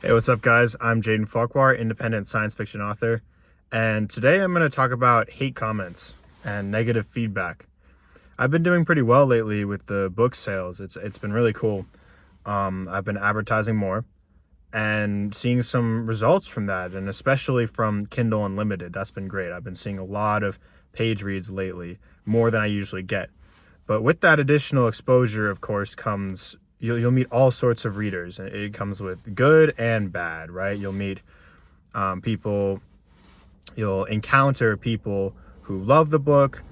Hey, what's up, guys? I'm Jaden Farquhar, independent science fiction author, and today I'm going to talk about hate comments and negative feedback. I've been doing pretty well lately with the book sales. It's been really cool. I've been advertising more and seeing some results from that, and especially from Kindle Unlimited. That's been great. I've been seeing a lot of page reads lately, more than I usually get. But with that additional exposure, of course, comes you'll meet all sorts of readers, and it comes with good and bad, right? You'll meet people, you'll encounter people who love the book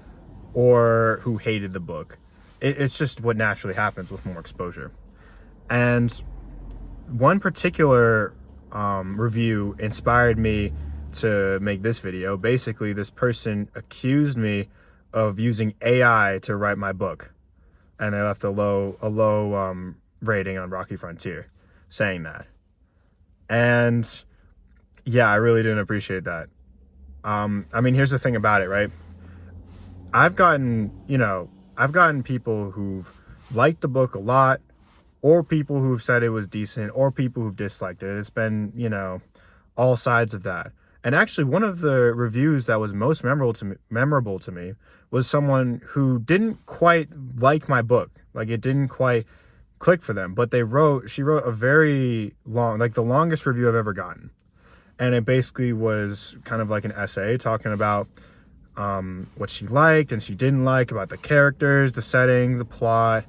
or who hated the book. It's just what naturally happens with more exposure. And one particular review inspired me to make this video. Basically, this person accused me of using AI to write my book, and they left a low rating on Rocky Frontier, saying that. And yeah, I really didn't appreciate that. I mean, here's the thing about it, right? I've gotten people who've liked the book a lot, or people who've said it was decent, or people who've disliked it. It's been, all sides of that. And actually, one of the reviews that was most memorable to me was someone who didn't quite like my book. Like, it didn't quite click for them, but she wrote a very long, like the longest review I've ever gotten. And it basically was kind of like an essay talking about what she liked and she didn't like about the characters, the settings, the plot.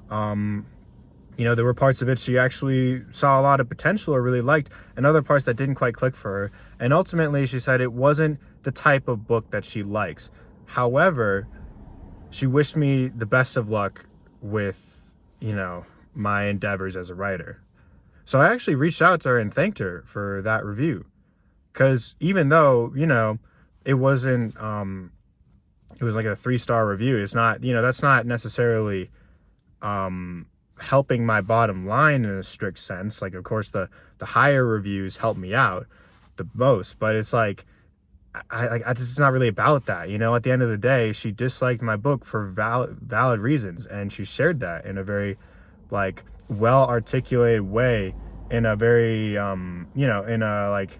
There were parts of it she actually saw a lot of potential or really liked, and other parts that didn't quite click for her. And ultimately, she said it wasn't the type of book that she likes. However, she wished me the best of luck with, my endeavors as a writer. So I actually reached out to her and thanked her for that review. Because even though, it wasn't, it was like a 3-star review, it's not, that's not necessarily helping my bottom line in a strict sense. Like, of course, the higher reviews help me out the most, but it's like, I just, it's not really about that. At the end of the day, she disliked my book for valid reasons, and she shared that in a very like well articulated way, in a very in a like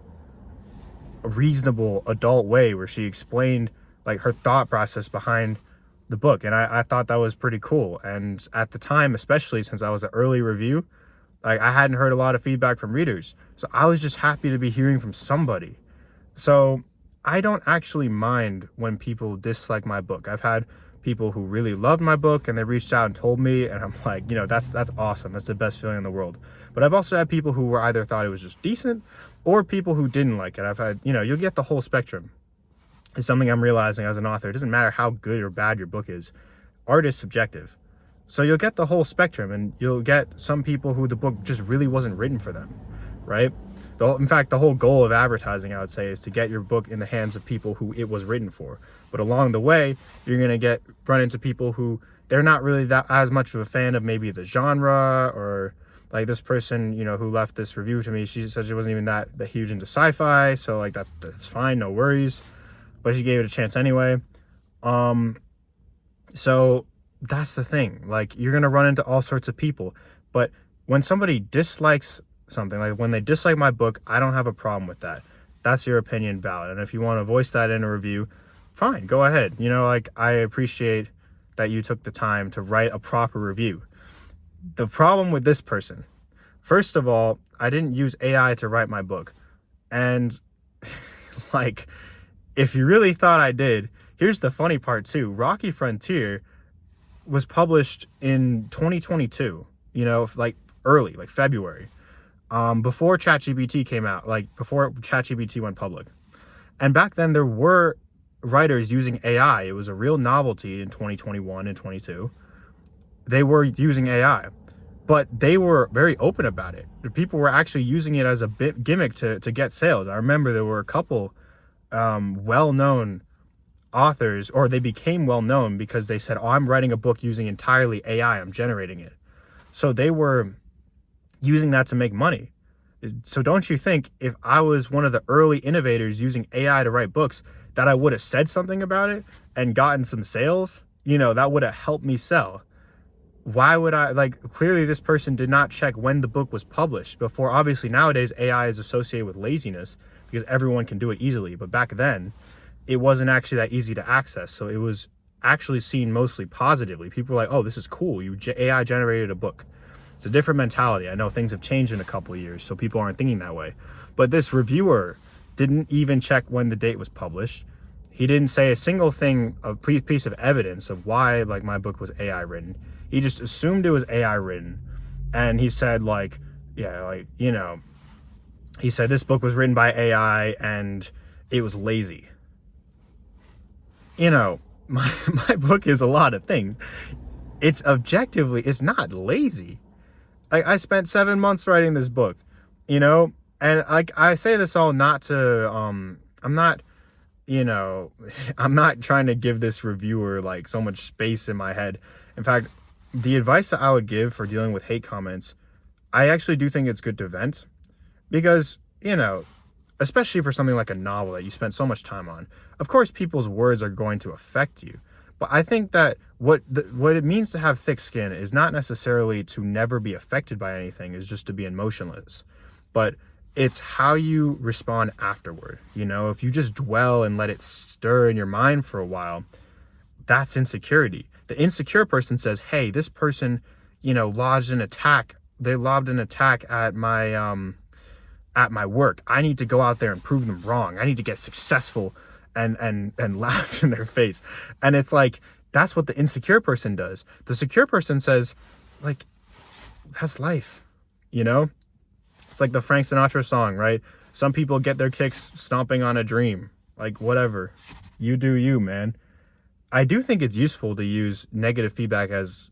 a reasonable adult way, where she explained like her thought process behind the book. And I thought that was pretty cool. And at the time, especially since I was an early review, like, I hadn't heard a lot of feedback from readers, so I was just happy to be hearing from somebody. So I don't actually mind when people dislike my book. I've had people who really loved my book and they reached out and told me, and I'm like, that's awesome. That's the best feeling in the world. But I've also had people who were either thought it was just decent, or people who didn't like it. I've had, you'll get the whole spectrum. It's something I'm realizing as an author. It doesn't matter how good or bad your book is. Art is subjective. So you'll get the whole spectrum, and you'll get some people who the book just really wasn't written for them, right? In fact, the whole goal of advertising, I would say, is to get your book in the hands of people who it was written for. But along the way, you're going to run into people who they're not really that as much of a fan of maybe the genre, or like this person, who left this review to me. She said she wasn't even that huge into sci-fi. So like, that's fine. No worries. But she gave it a chance anyway. So that's the thing. Like, you're going to run into all sorts of people. But when somebody dislikes something, like when they dislike my book, I don't have a problem with that. That's your opinion, valid. And if you want to voice that in a review, fine, go ahead. I appreciate that you took the time to write a proper review. The problem with this person, first of all, I didn't use AI to write my book. And like, if you really thought I did, here's the funny part too. Rocky Frontier was published in 2022, like early, like February, before ChatGPT came out, like before ChatGPT went public. And back then there were writers using AI. It was a real novelty in 2021 and 22. They were using AI, but they were very open about it. The people were actually using it as a gimmick to get sales. I remember there were a couple well-known authors, or they became well-known because they said, oh, I'm writing a book using entirely AI, I'm generating it. So they were using that to make money. So don't you think if I was one of the early innovators using AI to write books, that I would have said something about it and gotten some sales? That would have helped me sell. why would I, like, clearly this person did not check when the book was published before. Obviously nowadays AI is associated with laziness because everyone can do it easily, but back then it wasn't actually that easy to access. So it was actually seen mostly positively. People were like, oh, this is cool, AI generated a book. It's a different mentality. I know things have changed in a couple of years, so people aren't thinking that way. But this reviewer didn't even check when the date was published. He didn't say a single thing, a piece of evidence of why, like, my book was AI written. He just assumed it was AI written. And he said, like, yeah, like, you know, he said this book was written by AI and it was lazy. You know, my book is a lot of things. It's not lazy. Like, I spent 7 months writing this book, you know, and like, I say this all not to, I'm not, you know, I'm not trying to give this reviewer like so much space in my head. In fact, the advice that I would give for dealing with hate comments, I actually do think it's good to vent, because, you know, especially for something like a novel that you spent so much time on, of course people's words are going to affect you. But I think that what it means to have thick skin is not necessarily to never be affected by anything, is just to be emotionless. But it's how you respond afterward. You know, if you just dwell and let it stir in your mind for a while, that's insecurity. The insecure person says, hey, this person, you know, lodged an attack. They lobbed an attack at my work. I need to go out there and prove them wrong. I need to get successful and laugh in their face. And it's like, that's what the insecure person does. The secure person says, like, that's life, you know? It's like the Frank Sinatra song, right? Some people get their kicks stomping on a dream. Like, whatever. You do you, man. I do think it's useful to use negative feedback as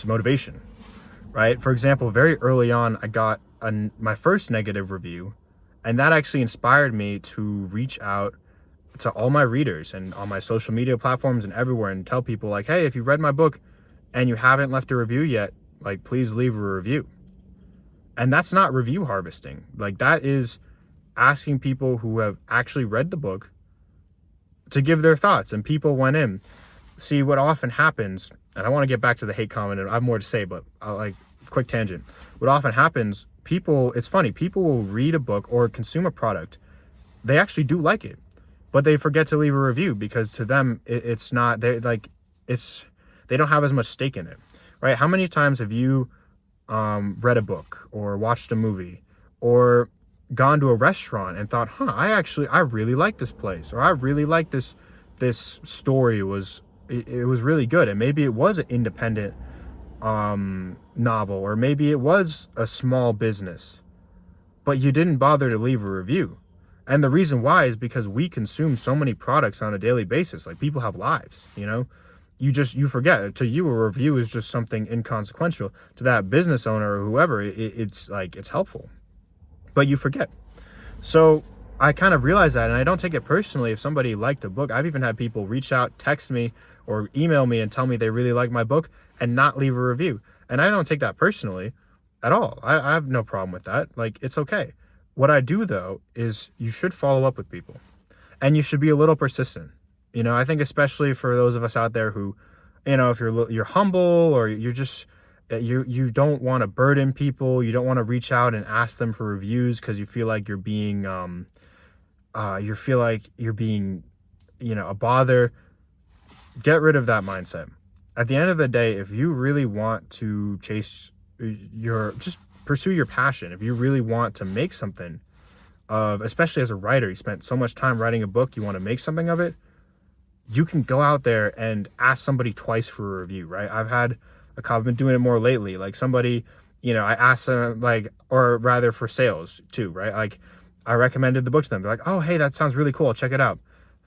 motivation, right? For example, very early on, I got my first negative review, and that actually inspired me to reach out to all my readers and on my social media platforms and everywhere and tell people, like, hey, if you read my book and you haven't left a review yet, like, please leave a review. And that's not review harvesting. Like, that is asking people who have actually read the book to give their thoughts. And people went in. See, what often happens, and I want to get back to the hate comment, and I have more to say, but quick tangent. What often happens, it's funny, people will read a book or consume a product. They actually do like it, but they forget to leave a review because to them, it's not, they don't have as much stake in it, right? How many times have you read a book or watched a movie or gone to a restaurant and thought, I really like this place, or I really like this story, it was really good. And maybe it was an independent novel, or maybe it was a small business, but you didn't bother to leave a review. And the reason why is because we consume so many products on a daily basis. Like, people have lives, you know? You forget. To you, a review is just something inconsequential. To that business owner or whoever, it's helpful, but you forget. So I kind of realized that, and I don't take it personally if somebody liked a book. I've even had people reach out, text me, or email me and tell me they really like my book and not leave a review. And I don't take that personally at all. I have no problem with that. Like, it's okay. What I do, though, is you should follow up with people, and you should be a little persistent. You know, I think especially for those of us out there who, you know, if you're humble, or you're just, you don't want to burden people, you don't want to reach out and ask them for reviews because you feel like you're being, you know, a bother. Get rid of that mindset. At the end of the day, if you really want to just pursue your passion, if you really want to make something of, especially as a writer, you spent so much time writing a book, you want to make something of it, you can go out there and ask somebody twice for a review, right? I've been doing it more lately. Like, somebody, you know, I asked them, like, or rather for sales too, right? Like, I recommended the book to them. They're like, oh, hey, that sounds really cool, I'll check it out.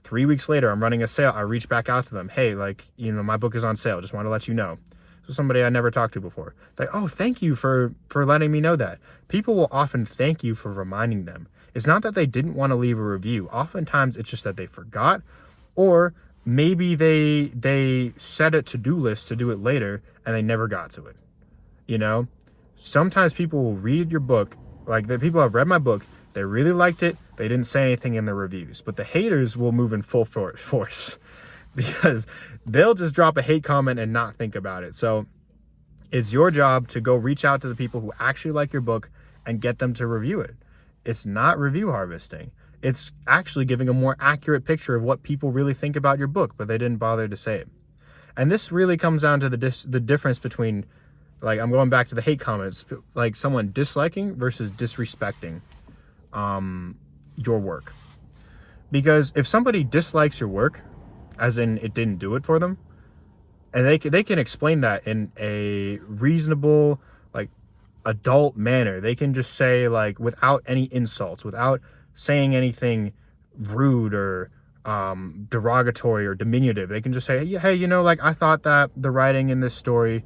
3 weeks later, I'm running a sale. I reach back out to them. Hey, like, you know, my book is on sale. Just want to let you know. So somebody I never talked to before. Like, oh, thank you for letting me know that. People will often thank you for reminding them. It's not that they didn't want to leave a review. Oftentimes, it's just that they forgot, or maybe they set a to-do list to do it later and they never got to it. You know, sometimes people will read your book, like the people have read my book, they really liked it, they didn't say anything in the reviews, but the haters will move in full force. because they'll just drop a hate comment and not think about it. So it's your job to go reach out to the people who actually like your book and get them to review it. It's not review harvesting. It's actually giving a more accurate picture of what people really think about your book, but they didn't bother to say it. And this really comes down to the difference between, like, I'm going back to the hate comments, like someone disliking versus disrespecting your work. Because if somebody dislikes your work, as in it didn't do it for them, and they can explain that in a reasonable, like, adult manner. They can just say, like, without any insults, without saying anything rude or derogatory or diminutive. They can just say, hey, you know, like, I thought that the writing in this story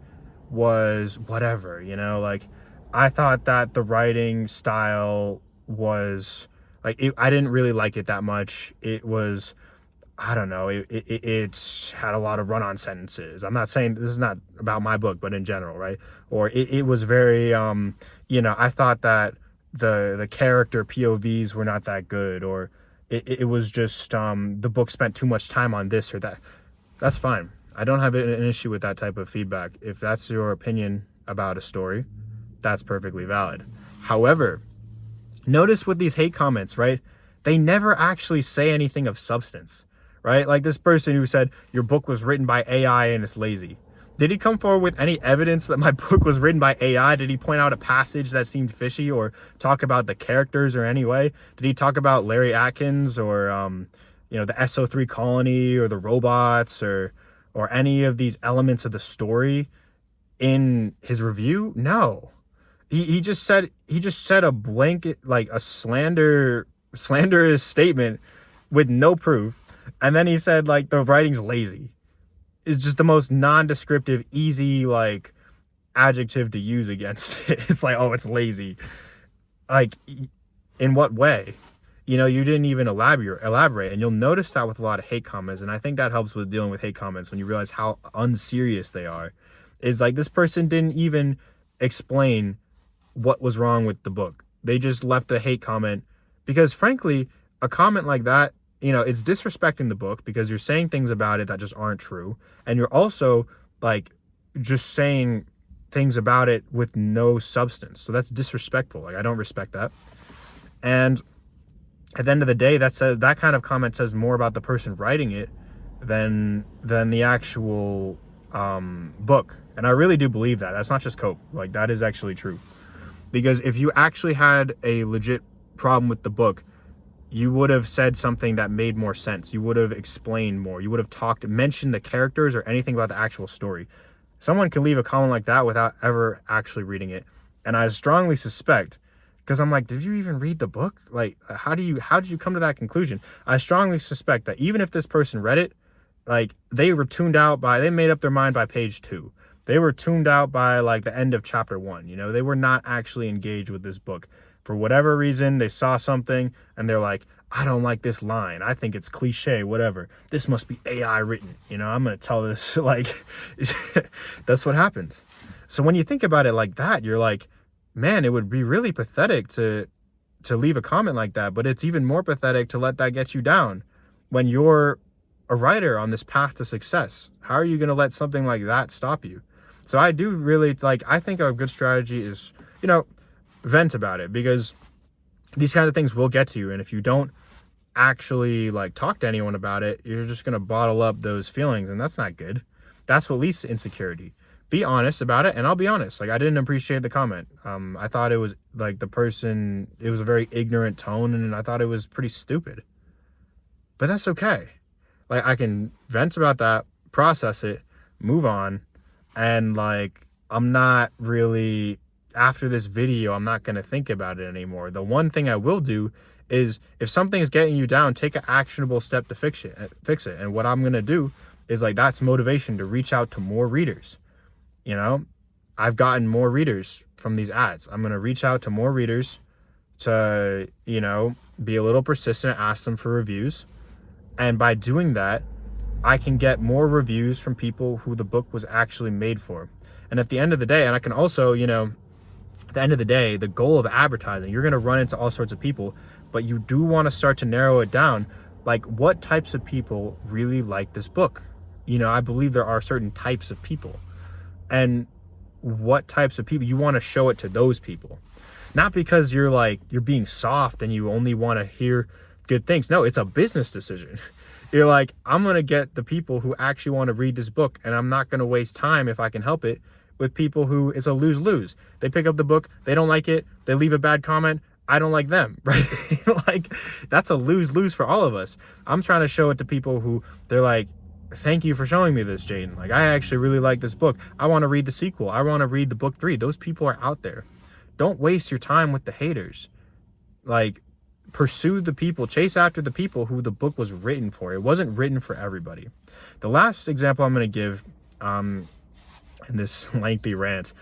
was whatever, you know, like, I thought that the writing style was like, I didn't really like it that much. It was, I don't know, it's had a lot of run-on sentences. I'm not saying this is not about my book, but in general, right? Or it was very, you know, I thought that the character POVs were not that good, or it was just the book spent too much time on this or that. That's fine. I don't have an issue with that type of feedback. If that's your opinion about a story, that's perfectly valid. However, notice with these hate comments, right? They never actually say anything of substance, right? Like this person who said your book was written by AI and it's lazy. Did he come forward with any evidence that my book was written by AI? Did he point out a passage that seemed fishy or talk about the characters or any way? Did he talk about Larry Atkins or, you know, the SO3 colony or the robots or any of these elements of the story in his review? No. He just said a blanket, like a slanderous statement with no proof. And then he said, like, the writing's lazy. It's just the most non-descriptive, easy, like, adjective to use against it. It's like, oh, it's lazy. Like, in what way? You know, you didn't even elaborate. And you'll notice that with a lot of hate comments. And I think that helps with dealing with hate comments when you realize how unserious they are. Is like, this person didn't even explain what was wrong with the book. They just left a hate comment because, frankly, a comment like that, you know, it's disrespecting the book because you're saying things about it that just aren't true. And you're also, like, just saying things about it with no substance. So that's disrespectful. Like, I don't respect that. And at the end of the day, that kind of comment says more about the person writing it than the actual book. And I really do believe that. That's not just Cope. Like, that is actually true. Because if you actually had a legit problem with the book, you would have said something that made more sense. You would have explained more. You would have mentioned the characters or anything about the actual story. Someone can leave a comment like that without ever actually reading it. And I strongly suspect, because I'm like, did you even read the book? Like, how did you come to that conclusion? I strongly suspect that even if this person read it, like, they made up their mind by page 2. They were tuned out by, like, the end of chapter 1. You know, they were not actually engaged with this book. For whatever reason, they saw something and they're like, I don't like this line. I think it's cliche, whatever. This must be AI written. You know, I'm going to tell this, like, that's what happens. So when you think about it like that, you're like, man, it would be really pathetic to leave a comment like that. But it's even more pathetic to let that get you down when you're a writer on this path to success. How are you going to let something like that stop you? So I do really, like, I think a good strategy is, you know, vent about it, because these kind of things will get to you. And if you don't actually, like, talk to anyone about it, you're just going to bottle up those feelings, and that's not good. That's what leads to insecurity. Be honest about it. And I'll be honest, like, I didn't appreciate the comment. I thought it was, like, it was a very ignorant tone, and I thought it was pretty stupid. But that's okay. Like, I can vent about that, process it, move on, and, like, I'm not really, after this video, I'm not going to think about it anymore. The one thing I will do is, if something is getting you down, take an actionable step to fix it. And what I'm going to do is, like, that's motivation to reach out to more readers. You know, I've gotten more readers from these ads. I'm going to reach out to more readers to, you know, be a little persistent, ask them for reviews. And by doing that, I can get more reviews from people who the book was actually made for. And at the end of the day, and I can also, you know, at the end of the day, the goal of advertising, you're going to run into all sorts of people, but you do want to start to narrow it down like, what types of people really like this book? I believe there are certain types of people, and what types of people you want to show it to those people, not because you're being soft and you only want to hear good things. No, it's a business decision. You're like, I'm going to get the people who actually want to read this book, and I'm not going to waste time, if I can help it, with people who it's a lose-lose. They pick up the book, they don't like it, they leave a bad comment, I don't like them, right? Like, that's a lose-lose for all of us. I'm trying to show it to people who they're like, thank you for showing me this, Jaden. Like, I actually really like this book. I want to read the sequel. I want to read the book 3. Those people are out there. Don't waste your time with the haters. Like, pursue the people, chase after the people who the book was written for. It wasn't written for everybody. The last example I'm going to give in this lengthy rant,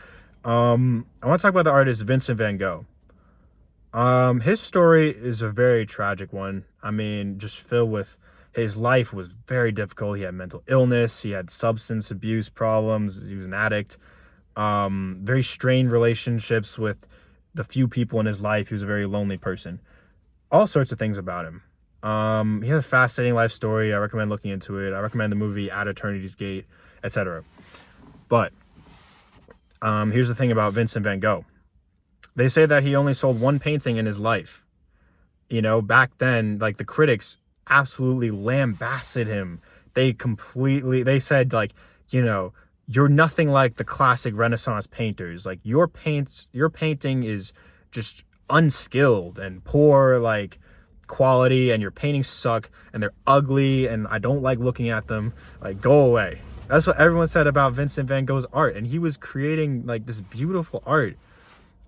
I want to talk about the artist Vincent van Gogh. His story is a very tragic one. I mean, just filled with, his life was very difficult. He had mental illness. He had substance abuse problems. He was an addict. Very strained relationships with the few people in his life. He was a very lonely person. All sorts of things about him. He has a fascinating life story. I recommend looking into it. I recommend the movie At Eternity's Gate, etc. But here's the thing about Vincent van Gogh. They say that he only sold one painting in his life. Back then, like, the critics absolutely lambasted him. They said, like, you're nothing like the classic Renaissance painters. Like, your painting is just unskilled and poor, like, quality, and your paintings suck and they're ugly and I don't like looking at them. Like, go away. That's what everyone said about Vincent van Gogh's art, and he was creating, like, this beautiful art.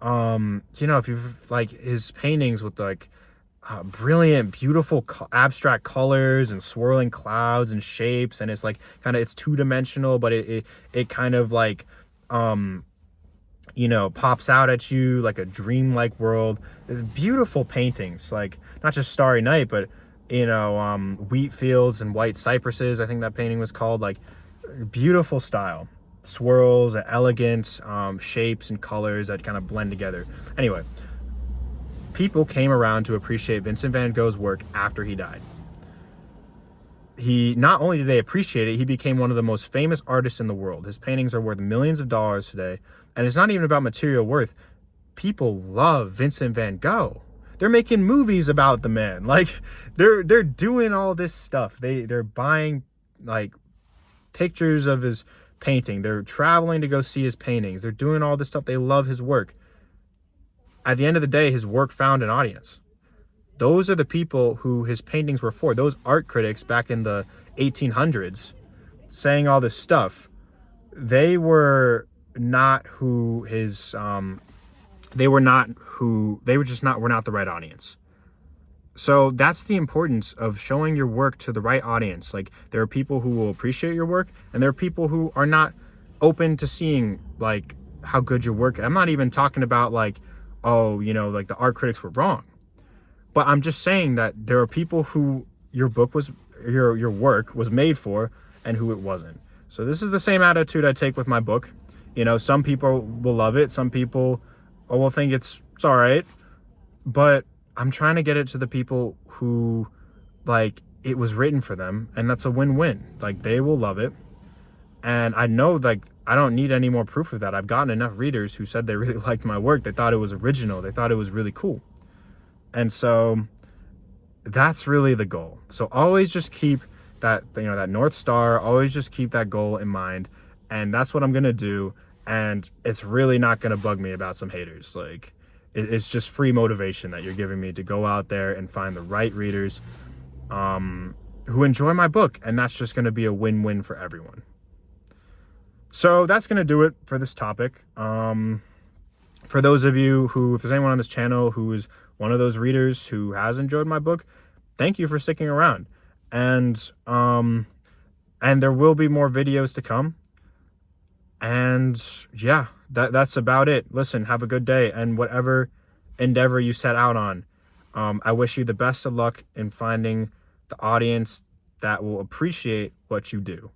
If you've, like, his paintings with, like, brilliant, beautiful abstract colors and swirling clouds and shapes, and it's like it's two-dimensional, but it kind of like pops out at you like a dreamlike world. It's beautiful paintings, like not just Starry Night, but wheat fields and white cypresses, I think that painting was called. Like, beautiful style, swirls, elegant shapes and colors that kind of blend together. Anyway, people came around to appreciate Vincent van Gogh's work after he died. Not only did they appreciate it, he became one of the most famous artists in the world. His paintings are worth millions of dollars today, and it's not even about material worth. People love Vincent van Gogh. They're making movies about the man. Like, they're doing all this stuff. They're buying, like, pictures of his painting. They're traveling to go see his paintings. They're doing all this stuff. They love his work. At the end of the day, his work found an audience. Those are the people who his paintings were for. Those art critics back in the 1800s saying all this stuff, they were not who his, we're not the right audience. So that's the importance of showing your work to the right audience. Like, there are people who will appreciate your work, and there are people who are not open to seeing, like, how good your work is. I'm not even talking about, like, like the art critics were wrong. But I'm just saying that there are people who your work was made for and who it wasn't. So this is the same attitude I take with my book. Some people will love it. Some people will think it's all right. But I'm trying to get it to the people who, like, it was written for them, and that's a win-win. Like, they will love it. And I know, like, I don't need any more proof of that. I've gotten enough readers who said they really liked my work. They thought it was original. They thought it was really cool. And so that's really the goal. So always just keep that, that North Star, always just keep that goal in mind. And that's what I'm going to do. And it's really not going to bug me about some haters. Like, it's just free motivation that you're giving me to go out there and find the right readers who enjoy my book. And that's just going to be a win-win for everyone. So that's going to do it for this topic. For those of you who, if there's anyone on this channel who is one of those readers who has enjoyed my book, thank you for sticking around. And there will be more videos to come. And yeah, that's about it. Listen, have a good day, and whatever endeavor you set out on, I wish you the best of luck in finding the audience that will appreciate what you do.